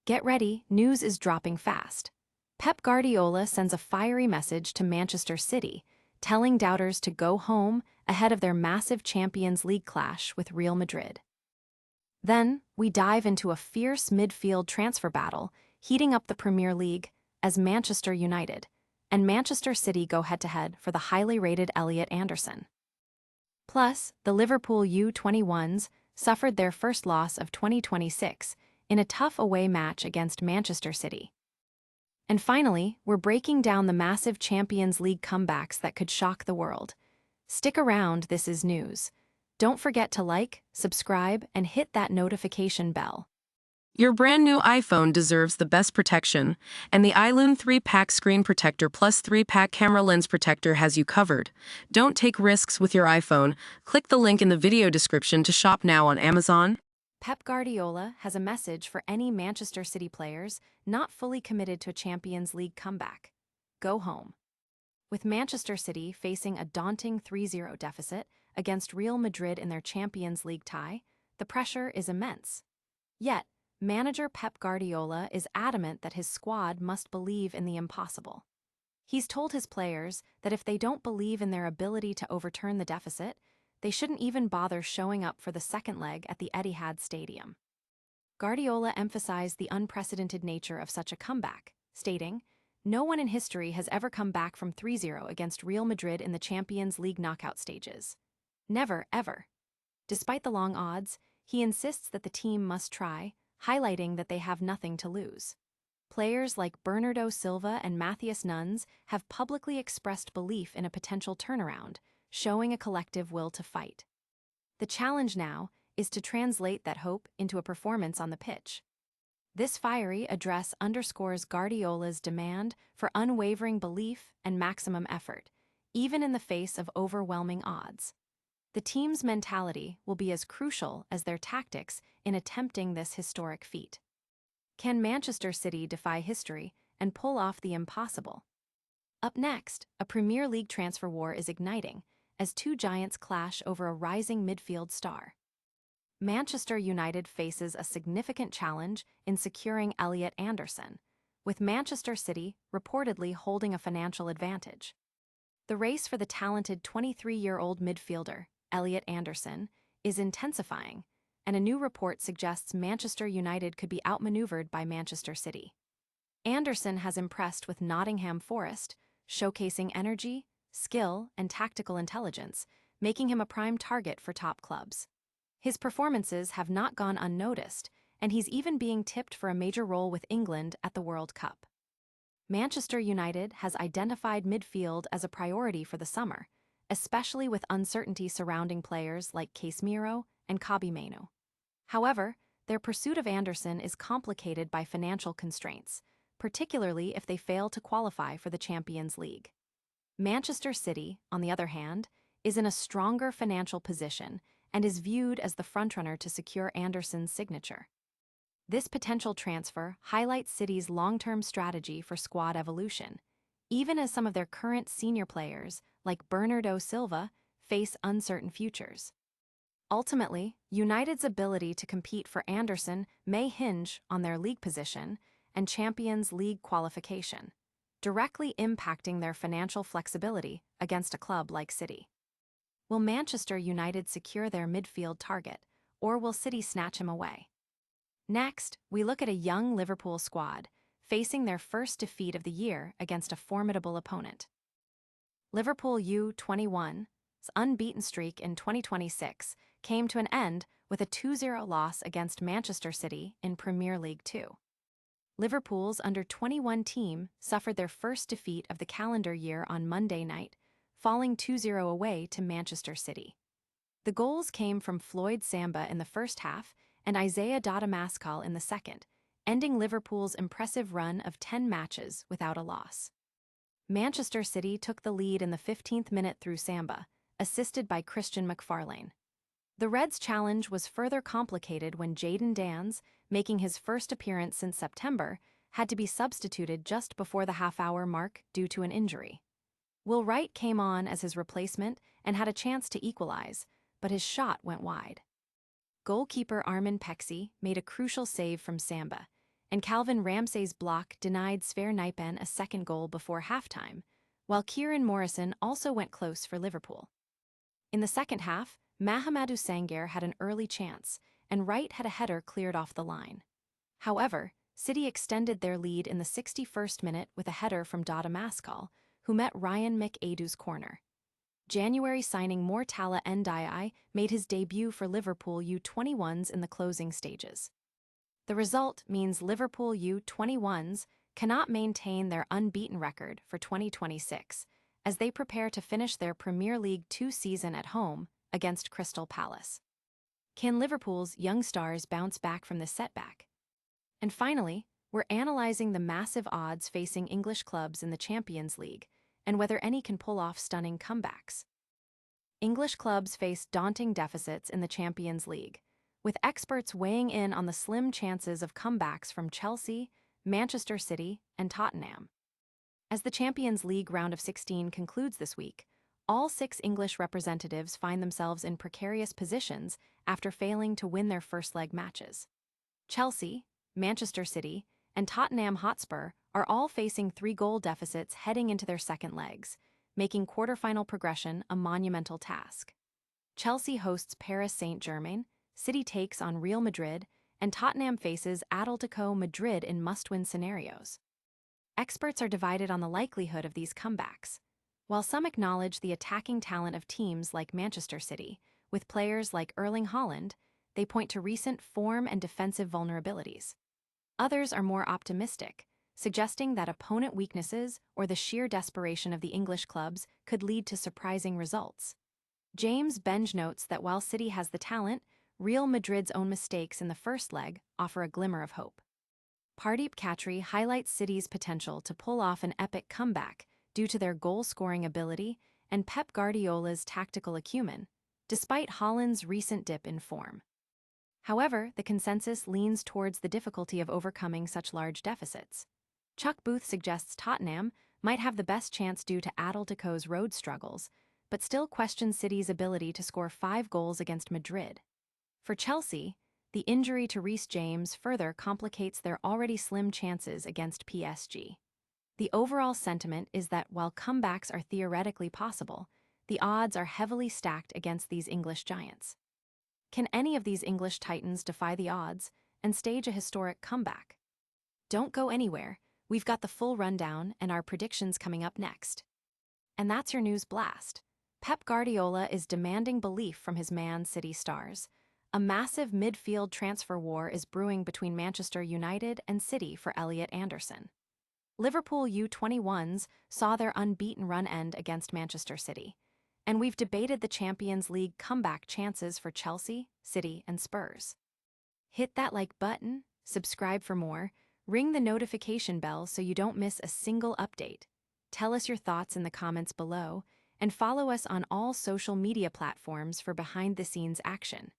Get ready, news is dropping fast. Pep Guardiola sends a fiery message to Manchester City, telling doubters to go home ahead of their massive Champions League clash with Real Madrid. Then, we dive into a fierce midfield transfer battle, heating up the Premier League as Manchester United and Manchester City go head-to-head for the highly rated Elliot Anderson. Plus, the Liverpool U21s suffered their first loss of 2026 in a tough away match against Manchester City. And finally, we're breaking down the massive Champions League comebacks that could shock the world. Stick around, this is news. Don't forget to like, subscribe, and hit that notification bell. Your brand new iPhone deserves the best protection, and the iLune 3-pack screen protector plus 3-pack camera lens protector has you covered. Don't take risks with your iPhone. Click the link in the video description to shop now on Amazon. Pep Guardiola has a message for any Manchester City players not fully committed to a Champions League comeback. Go home. With Manchester City facing a daunting 3-0 deficit against Real Madrid in their Champions League tie, the pressure is immense. Yet, manager Pep Guardiola is adamant that his squad must believe in the impossible. He's told his players that if they don't believe in their ability to overturn the deficit, they shouldn't even bother showing up for the second leg at the Etihad Stadium. Guardiola emphasized the unprecedented nature of such a comeback, stating, "No one in history has ever come back from 3-0 against Real Madrid in the Champions League knockout stages. Never, ever." Despite the long odds, he insists that the team must try, highlighting that they have nothing to lose. Players like Bernardo Silva and Matthias Nunes have publicly expressed belief in a potential turnaround, showing a collective will to fight. The challenge now is to translate that hope into a performance on the pitch. This fiery address underscores Guardiola's demand for unwavering belief and maximum effort, even in the face of overwhelming odds. The team's mentality will be as crucial as their tactics in attempting this historic feat. Can Manchester City defy history and pull off the impossible? Up next, a Premier League transfer war is igniting as two giants clash over a rising midfield star. Manchester United faces a significant challenge in securing Elliot Anderson, with Manchester City reportedly holding a financial advantage. The race for the talented 23-year-old midfielder, Elliot Anderson, is intensifying, and a new report suggests Manchester United could be outmaneuvered by Manchester City. Anderson has impressed with Nottingham Forest, showcasing energy, skill, and tactical intelligence, making him a prime target for top clubs. His performances have not gone unnoticed, and he's even being tipped for a major role with England at the World Cup. Manchester United has identified midfield as a priority for the summer, especially with uncertainty surrounding players like Casemiro and Kobbie Mainoo. However, their pursuit of Anderson is complicated by financial constraints, particularly if they fail to qualify for the Champions League. Manchester City, on the other hand, is in a stronger financial position and is viewed as the frontrunner to secure Anderson's signature. This potential transfer highlights City's long-term strategy for squad evolution, even as some of their current senior players, like Bernardo Silva, face uncertain futures. Ultimately, United's ability to compete for Anderson may hinge on their league position and Champions League qualification, directly impacting their financial flexibility against a club like City. Will Manchester United secure their midfield target, or will City snatch him away? Next, we look at a young Liverpool squad facing their first defeat of the year against a formidable opponent. Liverpool U21's unbeaten streak in 2026 came to an end with a 2-0 loss against Manchester City in Premier League 2. Liverpool's under-21 team suffered their first defeat of the calendar year on Monday night, falling 2-0 away to Manchester City. The goals came from Floyd Samba in the first half and Isaiah Dada in the second, ending Liverpool's impressive run of 10 matches without a loss. Manchester City took the lead in the 15th minute through Samba, assisted by Christian McFarlane. The Reds' challenge was further complicated when Jadon Danns, making his first appearance since September, had to be substituted just before the half-hour mark due to an injury. Will Wright came on as his replacement and had a chance to equalize, but his shot went wide. Goalkeeper Armin Pexi made a crucial save from Samba, and Calvin Ramsey's block denied Sver Nijpen a second goal before halftime, while Kieran Morrison also went close for Liverpool. In the second half, Mahamadou Sangaré had an early chance, and Wright had a header cleared off the line. However, City extended their lead in the 61st minute with a header from Dada Maskell, who met Ryan McAdoo's corner. January signing Mortala Ndiaye made his debut for Liverpool U21s in the closing stages. The result means Liverpool U21s cannot maintain their unbeaten record for 2026 as they prepare to finish their Premier League 2 season at home against Crystal Palace. Can Liverpool's young stars bounce back from this setback? And finally, we're analyzing the massive odds facing English clubs in the Champions League and whether any can pull off stunning comebacks. English clubs face daunting deficits in the Champions League, with experts weighing in on the slim chances of comebacks from Chelsea, Manchester City, and Tottenham. As the Champions League round of 16 concludes this week, all 6 English representatives find themselves in precarious positions after failing to win their first leg matches. Chelsea, Manchester City, and Tottenham Hotspur are all facing 3-goal deficits heading into their second legs, making quarter-final progression a monumental task. Chelsea hosts Paris Saint-Germain, City takes on Real Madrid, and Tottenham faces Atletico Madrid in must-win scenarios. Experts are divided on the likelihood of these comebacks. While some acknowledge the attacking talent of teams like Manchester City, with players like Erling Haaland, they point to recent form and defensive vulnerabilities. Others are more optimistic, suggesting that opponent weaknesses or the sheer desperation of the English clubs could lead to surprising results. James Benge notes that while City has the talent, Real Madrid's own mistakes in the first leg offer a glimmer of hope. Pardeep Khatri highlights City's potential to pull off an epic comeback due to their goal-scoring ability and Pep Guardiola's tactical acumen, despite Haaland's recent dip in form. However, the consensus leans towards the difficulty of overcoming such large deficits. Chuck Booth suggests Tottenham might have the best chance due to Atletico's road struggles, but still questions City's ability to score 5 goals against Madrid. For Chelsea, the injury to Reece James further complicates their already slim chances against PSG. The overall sentiment is that while comebacks are theoretically possible, the odds are heavily stacked against these English giants. Can any of these English titans defy the odds and stage a historic comeback? Don't go anywhere, we've got the full rundown and our predictions coming up next. And that's your news blast. Pep Guardiola is demanding belief from his Man City stars. A massive midfield transfer war is brewing between Manchester United and City for Elliot Anderson. Liverpool U21s saw their unbeaten run end against Manchester City, and we've debated the Champions League comeback chances for Chelsea, City, and Spurs. Hit that like button, subscribe for more, ring the notification bell so you don't miss a single update. Tell us your thoughts in the comments below, and follow us on all social media platforms for behind-the-scenes action.